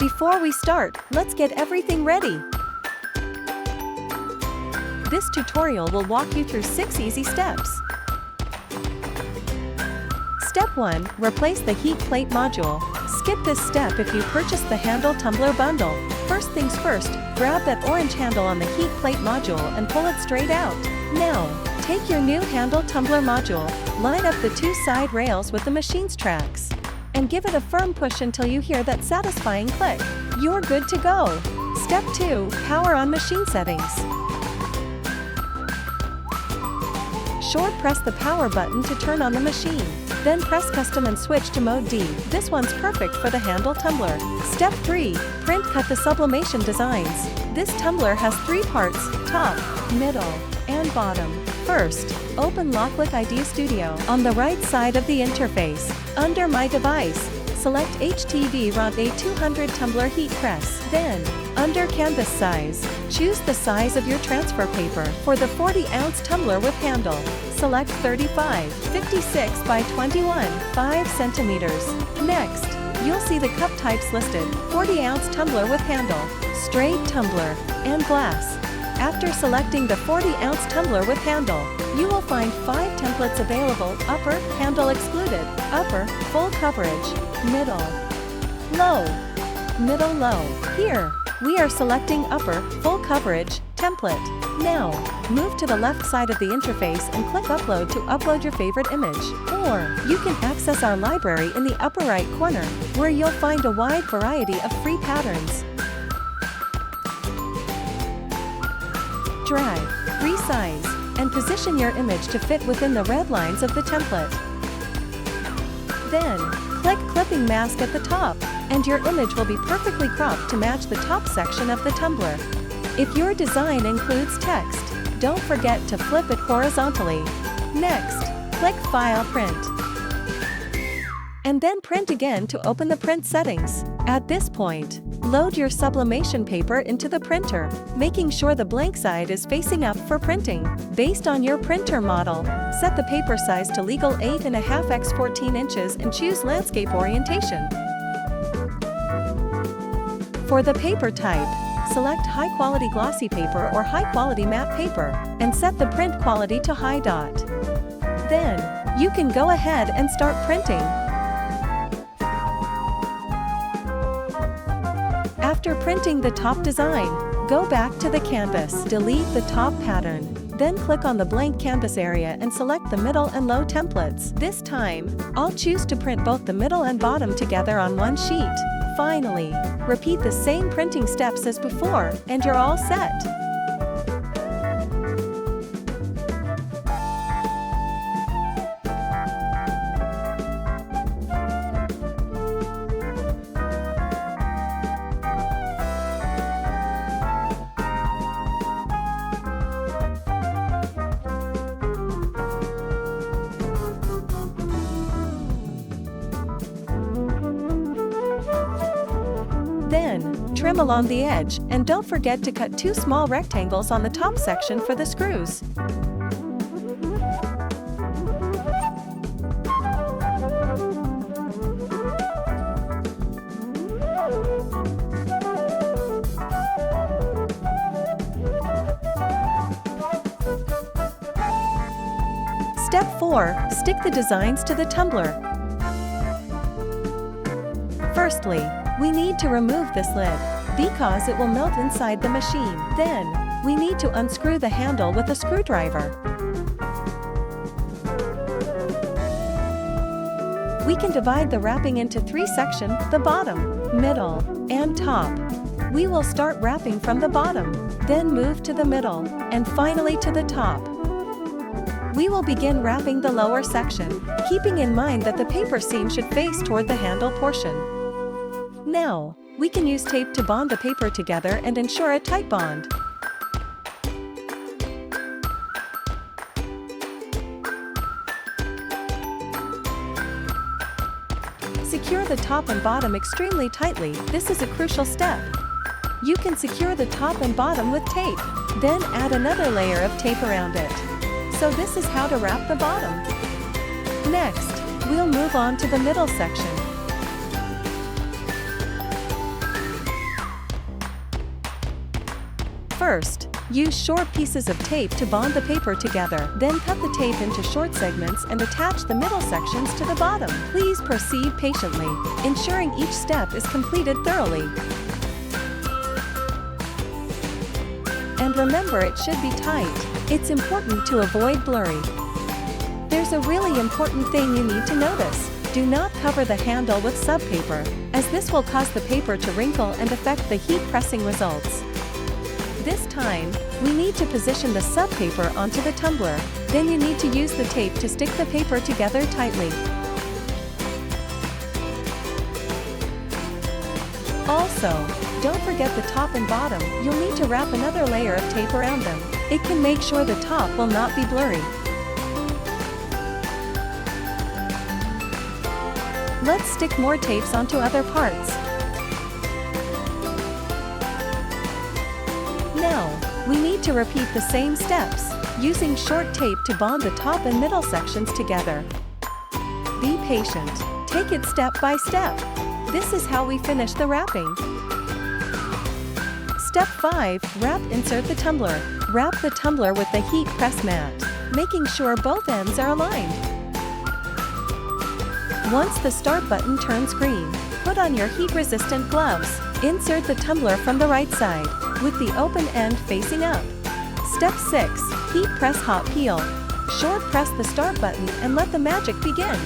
Before we start, let's get everything ready. This tutorial will walk you through 6 easy steps. Step 1. Replace the heat plate module. Skip this step if you purchase the handle tumbler bundle. First things first, grab that orange handle on the heat plate module and pull it straight out. Now, take your new handle tumbler module, line up the 2 side rails with the machine's tracks, and give it a firm push until you hear that satisfying click. You're good to go. Step 2. Power on machine settings. Short press the power button to turn on the machine. Then press custom and switch to mode D. This one's perfect for the handle tumbler. Step 3. Print cut the sublimation designs. This tumbler has 3 parts: top, middle, and bottom. First, open Locklick Idea Studio. On the right side of the interface, under My Device, select HTVRONT A200 Tumbler Heat Press. Then, under Canvas Size, choose the size of your transfer paper. For the 40-ounce tumbler with handle, select 35, 56 by 21, 5 centimeters. Next, you'll see the cup types listed: 40-ounce tumbler with handle, straight tumbler, and glass. After selecting the 40-ounce tumbler with handle, you will find 5 templates available: upper, handle excluded; upper, full coverage; middle, low; middle, low. Here, we are selecting upper, full coverage, template. Now, move to the left side of the interface and click Upload to upload your favorite image. Or, you can access our library in the upper right corner, where you'll find a wide variety of free patterns. Drag, resize, and position your image to fit within the red lines of the template. Then, click Clipping Mask at the top, and your image will be perfectly cropped to match the top section of the tumbler. If your design includes text, don't forget to flip it horizontally. Next, click File Print. And then print again to open the print settings. At this point, load your sublimation paper into the printer, making sure the blank side is facing up for printing. Based on your printer model, set the paper size to legal 8.5 x 14 inches and choose landscape orientation. For the paper type, select high-quality glossy paper or high-quality matte paper, and set the print quality to high dot. Then, you can go ahead and start printing. After printing the top design, go back to the canvas, delete the top pattern, then click on the blank canvas area and select the middle and low templates. This time, I'll choose to print both the middle and bottom together on one sheet. Finally, repeat the same printing steps as before, and you're all set. Then, trim along the edge, and don't forget to cut 2 small rectangles on the top section for the screws. Step 4. Stick the designs to the tumbler. Firstly, we need to remove this lid, because it will melt inside the machine. Then, we need to unscrew the handle with a screwdriver. We can divide the wrapping into 3 sections: the bottom, middle, and top. We will start wrapping from the bottom, then move to the middle, and finally to the top. We will begin wrapping the lower section, keeping in mind that the paper seam should face toward the handle portion. Now, we can use tape to bond the paper together and ensure a tight bond. Secure the top and bottom extremely tightly. This is a crucial step. You can secure the top and bottom with tape, then add another layer of tape around it. So this is how to wrap the bottom. Next, we'll move on to the middle section. First, use short pieces of tape to bond the paper together. Then cut the tape into short segments and attach the middle sections to the bottom. Please proceed patiently, ensuring each step is completed thoroughly. And remember, it should be tight. It's important to avoid blurry. There's a really important thing you need to notice. Do not cover the handle with subpaper, as this will cause the paper to wrinkle and affect the heat pressing results. This time, we need to position the subpaper onto the tumbler. Then you need to use the tape to stick the paper together tightly. Also, don't forget the top and bottom. You'll need to wrap another layer of tape around them. It can make sure the top will not be blurry. Let's stick more tapes onto other parts. Now, we need to repeat the same steps, using short tape to bond the top and middle sections together. Be patient. Take it step by step. This is how we finish the wrapping. Step 5. Wrap. Insert the tumbler. Wrap the tumbler with the heat press mat, making sure both ends are aligned. Once the start button turns green, put on your heat-resistant gloves. Insert the tumbler from the right side, with the open end facing up. Step 6. Heat press. Hot peel. Short press the start button and let the magic begin.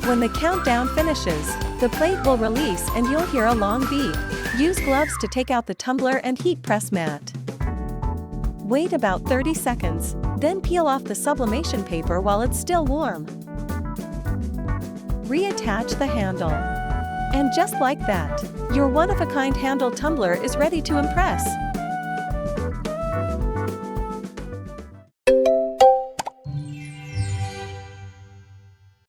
When the countdown finishes, the plate will release and you'll hear a long beep. Use gloves to take out the tumbler and heat press mat. Wait about 30 seconds, then peel off the sublimation paper while it's still warm. Reattach the handle. And just like that, your one-of-a-kind handle tumbler is ready to impress.